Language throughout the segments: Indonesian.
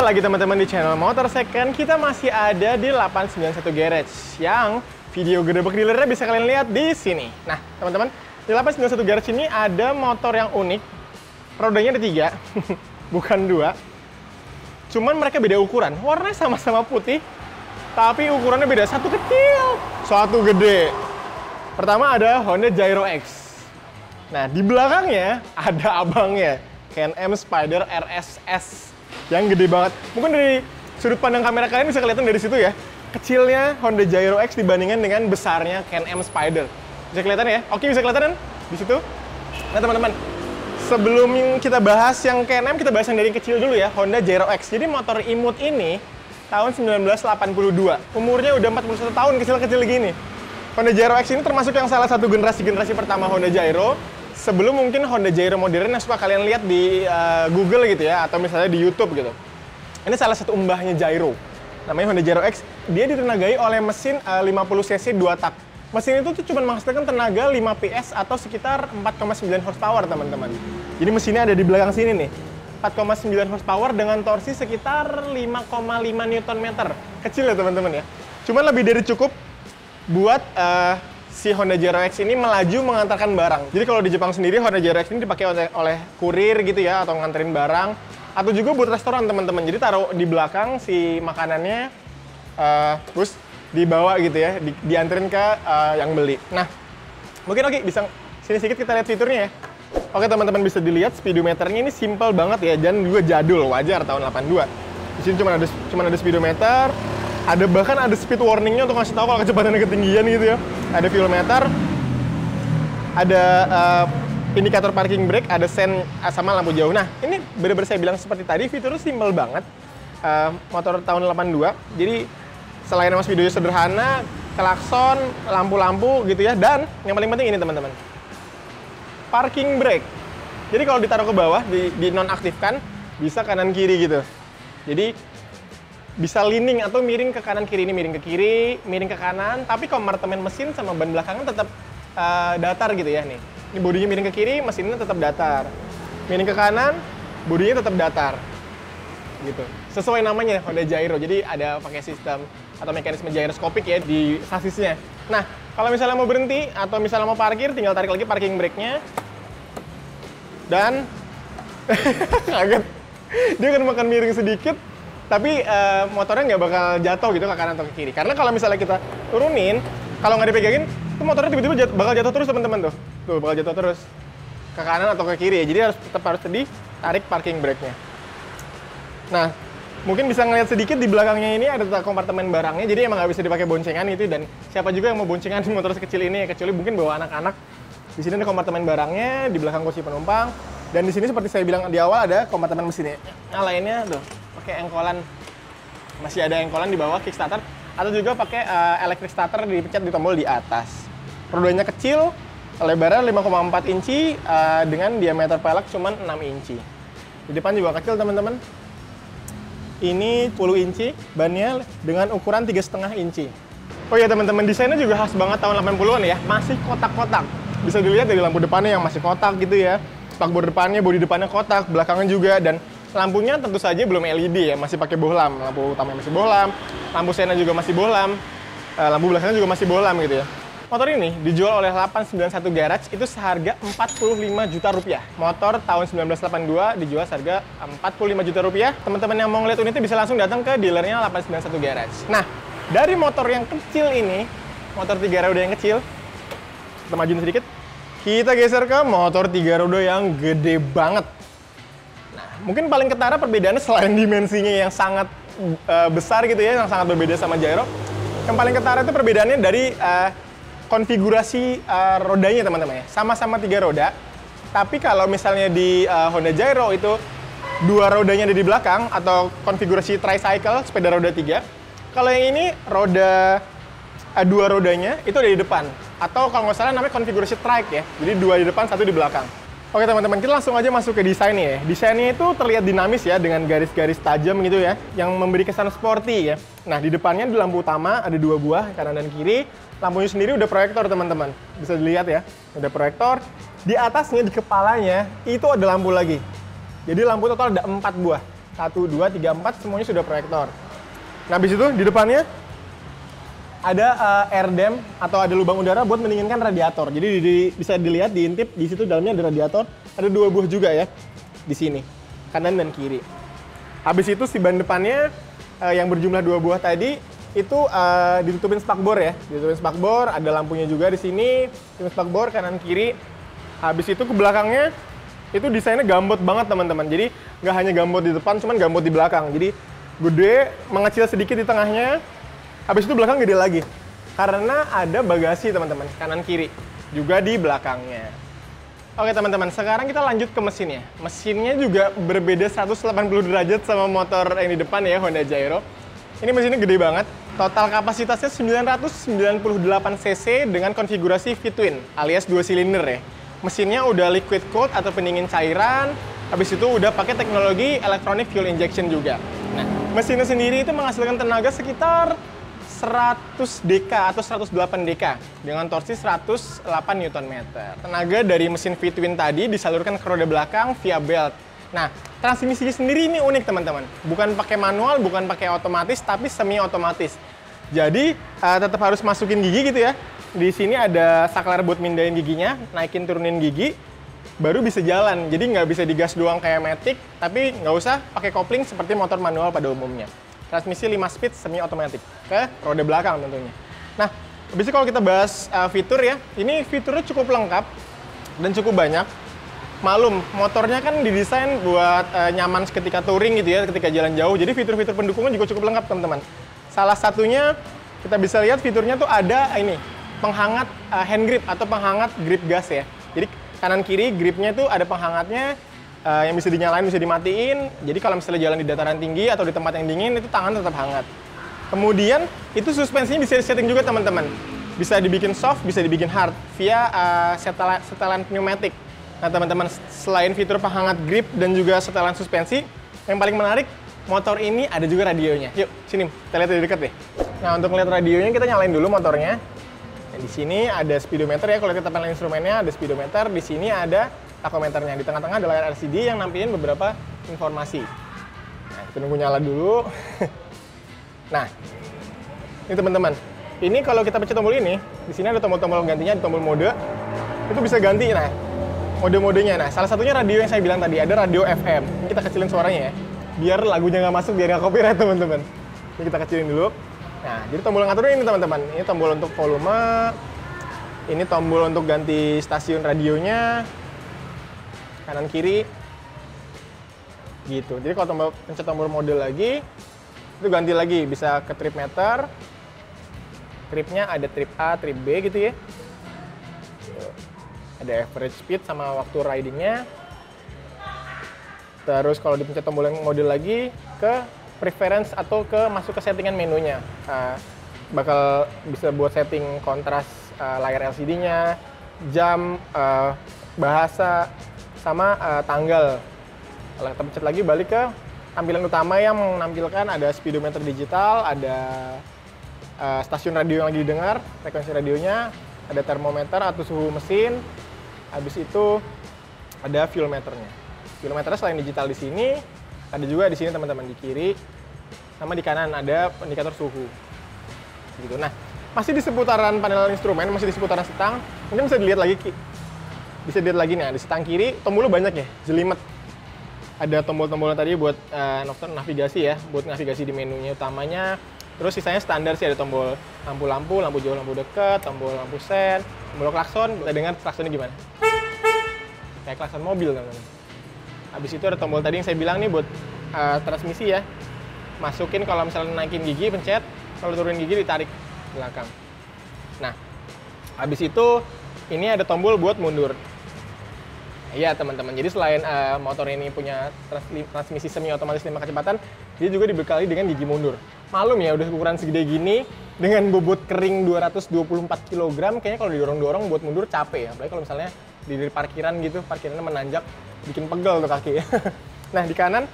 lagi teman-teman di channel Motor Second. Kita masih ada di 891 Garage yang video gedebak dealernya bisa kalian lihat di sini. Nah, teman-teman, di 891 Garage ini ada motor yang unik. Rodanya ada 3, bukan 2. Cuman mereka beda ukuran. Warnanya sama-sama putih, tapi ukurannya beda. Satu kecil, satu gede. Pertama ada Honda Gyro X. Nah, di belakangnya ada abangnya, Can-Am Spyder RSS. Yang gede banget. Mungkin dari sudut pandang kamera kalian bisa kelihatan dari situ ya. Kecilnya Honda Gyro X dibandingkan dengan besarnya Can-Am Spyder. Bisa kelihatan ya? Oke, bisa kelihatan kan? Di situ. Nah, teman-teman. Sebelum kita bahas yang Can-Am, kita bahas yang dari kecil dulu ya. Honda Gyro X. Jadi motor imut ini tahun 1982. Umurnya udah 41 tahun, kecil-kecil gini. Honda Gyro X ini termasuk yang salah satu generasi pertama Honda Gyro. Sebelum mungkin Honda Gyro modern yang suka kalian lihat di Google gitu ya, atau misalnya di YouTube gitu. Ini salah satu mbahnya Gyro. Namanya Honda Gyro X. Dia ditenagai oleh mesin 50 cc 2 tak. Mesin itu tuh cuma menghasilkan tenaga 5 PS atau sekitar 4,9 horsepower, teman-teman. Jadi mesinnya ada di belakang sini nih. 4,9 horsepower dengan torsi sekitar 5,5 Nm. Kecil ya, teman-teman ya. Cuman lebih dari cukup buat si Honda Gyro X ini melaju mengantarkan barang. Jadi kalau di Jepang sendiri Honda Gyro X ini dipakai oleh kurir gitu ya, atau nganterin barang, atau juga buat restoran, teman-teman. Jadi taruh di belakang si makanannya, terus dibawa gitu ya, dianterin ke yang beli. Nah, mungkin oke, bisa sini sedikit kita lihat fiturnya ya. Oke, teman-teman, bisa dilihat speedometernya ini simple banget ya, dan juga jadul, wajar tahun 82. Di sini cuma ada speedometer. Bahkan ada speed warningnya untuk ngasih tahu kalau kecepatannya ketinggian gitu ya. Ada fuel meter, ada indikator parking brake, ada sen sama lampu jauh. Nah, ini benar-benar saya bilang seperti tadi, fiturnya simple banget. Motor tahun 82. Jadi selain mas videonya sederhana, klakson, lampu-lampu gitu ya, dan yang paling penting ini, teman-teman, parking brake. Jadi kalau ditaruh ke bawah, di nonaktifkan, bisa kanan kiri gitu. Jadi bisa leaning atau miring ke kanan kiri, ini miring ke kiri, miring ke kanan, tapi kompartemen mesin sama ban belakangnya tetap datar gitu ya nih. Ini bodinya miring ke kiri, mesinnya tetap datar. Miring ke kanan, bodinya tetap datar. Gitu. Sesuai namanya Honda Gyro. Jadi ada pakai sistem atau mekanisme gyroskopik ya di sasisnya. Nah, kalau misalnya mau berhenti atau misalnya mau parkir, tinggal tarik lagi parking brake-nya. Dan kaget. Dia akan makan miring sedikit. Tapi motornya nggak bakal jatuh gitu ke kanan atau ke kiri. Karena kalau misalnya kita turunin, kalau nggak dipegangin, tuh motornya tiba-tiba bakal jatuh terus, teman-teman tuh. Tuh, bakal jatuh terus ke kanan atau ke kiri ya. Jadi tetap harus ditarik parking brake-nya. Nah, mungkin bisa ngeliat sedikit di belakangnya ini ada kompartemen barangnya. Jadi emang nggak bisa dipakai boncengan itu, dan siapa juga yang mau boncengan motor sekecil ini ya, kecuali mungkin bawa anak-anak. Di sini ada kompartemen barangnya, di belakang kursi penumpang. Dan di sini seperti saya bilang di awal ada kompartemen mesinnya. Yang lainnya tuh pakai engkolan, masih ada engkolan di bawah kickstarter, atau juga pakai electric starter dipencet di tombol di atas. Rodanya kecil, lebarnya 5,4 inci dengan diameter pelek cuma 6 inci. Di depan juga kecil, teman-teman. Ini 10 inci, bannya dengan ukuran 3,5 inci. Oh ya, teman-teman, desainnya juga khas banget tahun 80-an ya, masih kotak-kotak. Bisa dilihat dari lampu depannya yang masih kotak gitu ya. Spakbor depannya, bodi depannya kotak, belakangnya juga, dan lampunya tentu saja belum LED ya, masih pakai bohlam. Lampu utamanya masih bohlam, lampu sena juga masih bohlam, lampu belakangnya juga masih bohlam gitu ya. Motor ini dijual oleh 891 Garage itu seharga 45 juta rupiah. Motor tahun 1982 dijual seharga 45 juta rupiah. Teman-teman yang mau ngeliat unitnya bisa langsung datang ke dealernya 891 Garage. Nah, dari motor yang kecil ini, motor 3 roda yang kecil, kita majuin sedikit, kita geser ke motor 3 roda yang gede banget. Mungkin paling ketara perbedaannya selain dimensinya yang sangat besar gitu ya, yang sangat berbeda sama Gyro. Yang paling ketara itu perbedaannya dari konfigurasi rodanya, teman-teman ya. Sama-sama 3 roda, tapi kalau misalnya di Honda Gyro itu 2 rodanya ada di belakang atau konfigurasi tricycle, sepeda roda 3. Kalau yang ini roda 2 rodanya itu ada di depan, atau kalau nggak salah namanya konfigurasi trike ya. Jadi 2 di depan, 1 di belakang. Oke, teman-teman, kita langsung aja masuk ke desainnya ya. Desainnya itu terlihat dinamis ya, dengan garis-garis tajam gitu ya, yang memberi kesan sporty ya. Nah, di depannya di lampu utama ada 2 buah, kanan dan kiri. Lampunya sendiri udah proyektor, teman-teman. Bisa dilihat ya, udah proyektor. Di atasnya, di kepalanya, itu ada lampu lagi. Jadi lampu total ada 4 buah. 1, 2, 3, 4 semuanya sudah proyektor. Nah, habis itu di depannya ada air dam atau ada lubang udara buat mendinginkan radiator. Jadi bisa dilihat diintip di situ dalamnya ada radiator. Ada 2 buah juga ya di sini, kanan dan kiri. Habis itu si ban depannya yang berjumlah 2 buah tadi itu ditutupin spakbor ya. Ditutupin spakbor, ada lampunya juga di sini. Ditutupin spakbor kanan kiri. Habis itu ke belakangnya itu desainnya gambot banget teman-teman. Jadi nggak hanya gambot di depan, cuman gambot di belakang. Jadi gede, mengecil sedikit di tengahnya. Habis itu belakang gede lagi. Karena ada bagasi teman-teman, kanan kiri. Juga di belakangnya. Oke teman-teman, sekarang kita lanjut ke mesinnya. Mesinnya juga berbeda 180 derajat sama motor yang di depan ya, Honda Gyro. Ini mesinnya gede banget. Total kapasitasnya 998 cc dengan konfigurasi V-twin alias 2 silinder ya. Mesinnya udah liquid cooled atau pendingin cairan. Habis itu udah pakai teknologi electronic fuel injection juga. Nah, mesinnya sendiri itu menghasilkan tenaga sekitar 100 dk atau 108 dk dengan torsi 108 Nm. Tenaga dari mesin V-twin tadi disalurkan ke roda belakang via belt. Nah, transmisinya sendiri ini unik teman-teman. Bukan pakai manual, bukan pakai otomatis, tapi semi otomatis. Jadi tetap harus masukin gigi gitu ya. Di sini ada saklar buat mindahin giginya, naikin turunin gigi, baru bisa jalan. Jadi nggak bisa digas doang kayak Matic, tapi nggak usah pakai kopling seperti motor manual pada umumnya. Transmisi 5 speed semi otomatis ke roda belakang tentunya. Nah, habis itu kalau kita bahas fitur ya, ini fiturnya cukup lengkap dan cukup banyak. Malum, motornya kan didesain buat nyaman ketika touring gitu ya, ketika jalan jauh. Jadi fitur-fitur pendukungnya juga cukup lengkap teman-teman. Salah satunya kita bisa lihat fiturnya tuh ada ini, penghangat hand grip atau penghangat grip gas ya. Jadi kanan kiri gripnya tuh ada penghangatnya. Yang bisa dinyalain, bisa dimatiin. Jadi kalau misalnya jalan di dataran tinggi atau di tempat yang dingin, itu tangan tetap hangat. Kemudian, itu suspensinya bisa disetting juga teman-teman. Bisa dibikin soft, bisa dibikin hard via setelan pneumatik. Nah teman-teman, selain fitur penghangat grip dan juga setelan suspensi, yang paling menarik, motor ini ada juga radionya. Yuk, sini, kita lihat dari dekat deh. Nah untuk melihat radionya, kita nyalain dulu motornya. Nah, di sini ada speedometer ya, kalau kita panel instrumennya ada speedometer. Di sini ada tachometernya. Di tengah-tengah ada layar LCD yang nampilin beberapa informasi. Nah, kita nunggu nyala dulu. Nah, ini teman-teman. Ini kalau kita pencet tombol ini, di sini ada tombol-tombol gantinya, di tombol mode. Itu bisa ganti, nah, mode-modenya. Nah, salah satunya radio yang saya bilang tadi, ada radio FM. Ini kita kecilin suaranya ya, biar lagunya nggak masuk, biar nggak copyright teman-teman. Ini kita kecilin dulu. Nah, jadi tombol yang ngaturnya ini teman-teman. Ini tombol untuk volume. Ini tombol untuk ganti stasiun radionya. Kanan kiri gitu. Jadi kalau pencet tombol mode lagi itu ganti lagi, bisa ke trip meter. Tripnya ada trip A, trip B gitu ya. Ada average speed sama waktu ridingnya. Terus kalau dipencet tombol yang mode lagi ke preference atau masuk ke settingan menunya. Bakal bisa buat setting kontras layar LCD-nya, jam, bahasa, sama tanggal. Kalau kita pencet lagi balik ke tampilan utama yang menampilkan ada speedometer digital, ada stasiun radio yang lagi didengar, frekuensi radionya, ada termometer atau suhu mesin. Habis itu ada fuel meternya. Fuel meternya selain digital di sini, ada juga di sini teman-teman di kiri, sama di kanan ada indikator suhu. Gitu. Nah, masih di seputaran panel instrumen, masih di seputaran setang. Mungkin bisa dilihat lagi. Bisa dilihat lagi nih, di setang kiri tombolnya banyak ya, jelimet. Ada tombol-tombol tadi buat navigasi ya, buat navigasi di menunya utamanya. Terus sisanya standar sih, ada tombol lampu-lampu, lampu jauh, lampu dekat, tombol lampu sen, tombol klakson. Kita dengar klaksonnya gimana? Kayak klakson mobil teman-teman. Habis itu ada tombol tadi yang saya bilang nih buat transmisi ya. Masukin kalau misalnya naikin gigi, pencet. Kalau turunin gigi, ditarik belakang. Nah, habis itu ini ada tombol buat mundur. Iya teman-teman, jadi selain motor ini punya transmisi semi otomatis 5 kecepatan, dia juga dibekali dengan gigi mundur. Malum ya, udah ukuran segede gini, dengan bobot kering 224 kg, kayaknya kalau didorong-dorong buat mundur capek ya. Apalagi kalau misalnya di parkiran gitu, parkirannya menanjak, bikin pegel tuh kaki. Nah di kanan,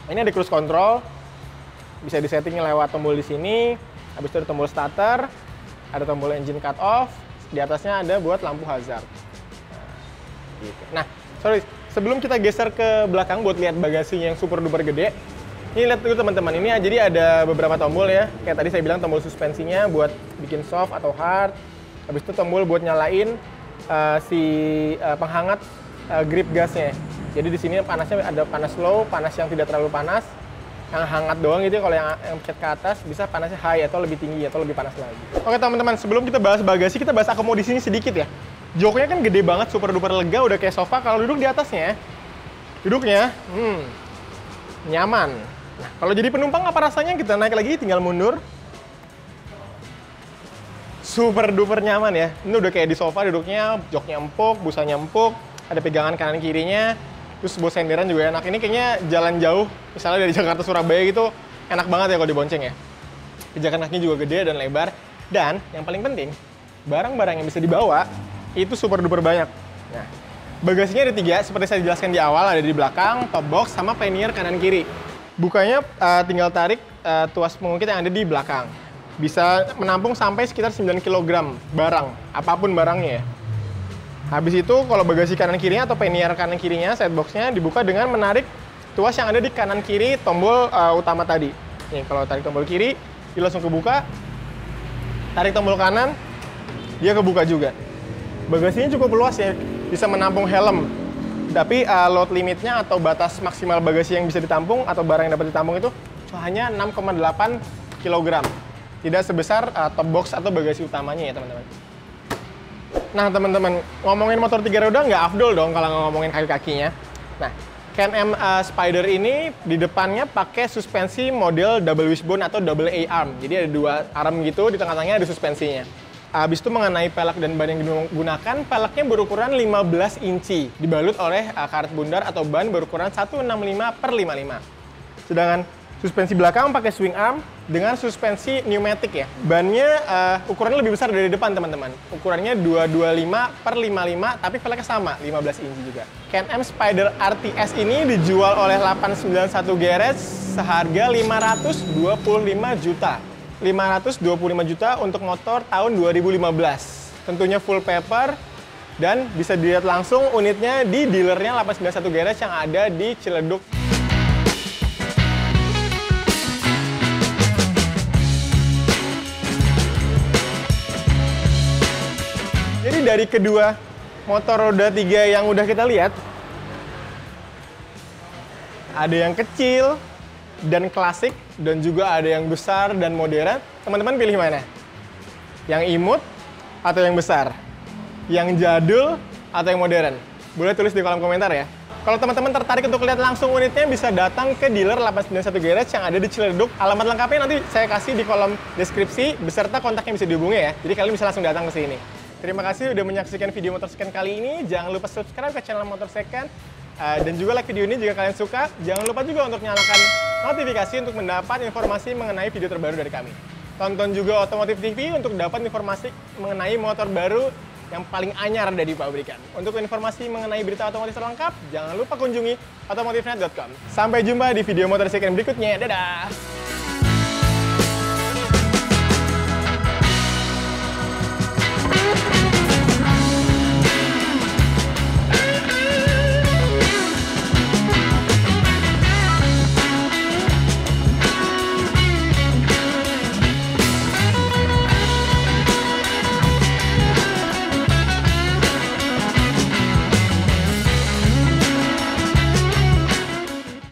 ini ada cruise control, bisa disetting lewat tombol di sini. Habis itu ada tombol starter, ada tombol engine cut off, di atasnya ada buat lampu hazard. Nah, sorry, sebelum kita geser ke belakang buat lihat bagasinya yang super duper gede, Ini lihat dulu teman-teman, ini jadi ada beberapa tombol ya. Kayak tadi saya bilang tombol suspensinya buat bikin soft atau hard. Habis itu tombol buat nyalain penghangat grip gasnya. Jadi di sini panasnya ada panas low, panas yang tidak terlalu panas, yang hangat doang gitu. Kalau yang pencet ke atas bisa panasnya high atau lebih tinggi atau lebih panas lagi. Oke teman-teman, sebelum kita bahas bagasi, kita bahas akomodasinya sedikit ya. Joknya kan gede banget, super duper lega, udah kayak sofa. Kalau duduk di atasnya, duduknya nyaman. Nah, kalau jadi penumpang apa rasanya? Kita naik lagi, tinggal mundur. Super duper nyaman ya. Ini udah kayak di sofa duduknya, joknya empuk, busanya empuk, ada pegangan kanan kirinya. Terus bawa senderan juga enak. Ini kayaknya jalan jauh, misalnya dari Jakarta Surabaya gitu, enak banget ya kalau dibonceng ya. Pijakan kakinya juga gede dan lebar. Dan yang paling penting, barang-barang yang bisa dibawa itu super duper banyak. Nah, bagasinya ada 3, seperti saya jelaskan di awal, ada di belakang, top box, sama pannier kanan kiri. Bukanya tinggal tarik tuas pengungkit yang ada di belakang. Bisa menampung sampai sekitar 9 kg barang, apapun barangnya ya. Habis itu kalau bagasi kanan kirinya atau pannier kanan kirinya, side boxnya dibuka dengan menarik tuas yang ada di kanan kiri tombol utama tadi. Nih, kalau tarik tombol kiri, dia langsung kebuka. Tarik tombol kanan, dia kebuka juga. Bagasinya cukup luas ya, bisa menampung helm. Tapi load limitnya atau batas maksimal bagasi yang bisa ditampung atau barang yang dapat ditampung itu hanya 6,8 kg. Tidak sebesar top box atau bagasi utamanya ya teman-teman. Nah teman-teman, ngomongin motor 3 roda nggak afdol dong kalau ngomongin kaki-kakinya. Nah, Can-Am Spyder ini di depannya pakai suspensi model double wishbone atau double A arm. Jadi ada 2 arm gitu, di tengah-tengahnya ada suspensinya. Habis itu mengenai pelek dan ban yang digunakan, peleknya berukuran 15 inci, dibalut oleh karet bundar atau ban berukuran 165/55. Sedangkan suspensi belakang pakai swing arm dengan suspensi pneumatik ya. Bannya ukurannya lebih besar dari depan teman-teman. Ukurannya 225/55, tapi peleknya sama, 15 inci juga. Can-Am Spyder RTS ini dijual oleh 891 Garage seharga 525 juta. 525 juta untuk motor tahun 2015. Tentunya full paper dan bisa dilihat langsung unitnya di dealernya 891 Garage yang ada di Ciledug. Jadi dari kedua motor roda 3 yang udah kita lihat, ada yang kecil dan klasik, dan juga ada yang besar dan modern. Teman-teman pilih mana? Yang imut atau yang besar? Yang jadul atau yang modern? Boleh tulis di kolom komentar ya. Kalau teman-teman tertarik untuk lihat langsung unitnya, bisa datang ke dealer 891 Garage yang ada di Ciledug. Alamat lengkapnya nanti saya kasih di kolom deskripsi, beserta kontaknya bisa dihubungi ya. Jadi kalian bisa langsung datang ke sini. Terima kasih udah menyaksikan video Motor Second kali ini. Jangan lupa subscribe ke channel Motor Second. Dan juga like video ini jika kalian suka. Jangan lupa juga untuk nyalakan notifikasi untuk mendapat informasi mengenai video terbaru dari kami. Tonton juga Otomotif TV untuk dapat informasi mengenai motor baru yang paling anyar dari pabrikan. Untuk informasi mengenai berita otomotif terlengkap, jangan lupa kunjungi otomotifnet.com. Sampai jumpa di video Motor Second berikutnya. Dadah!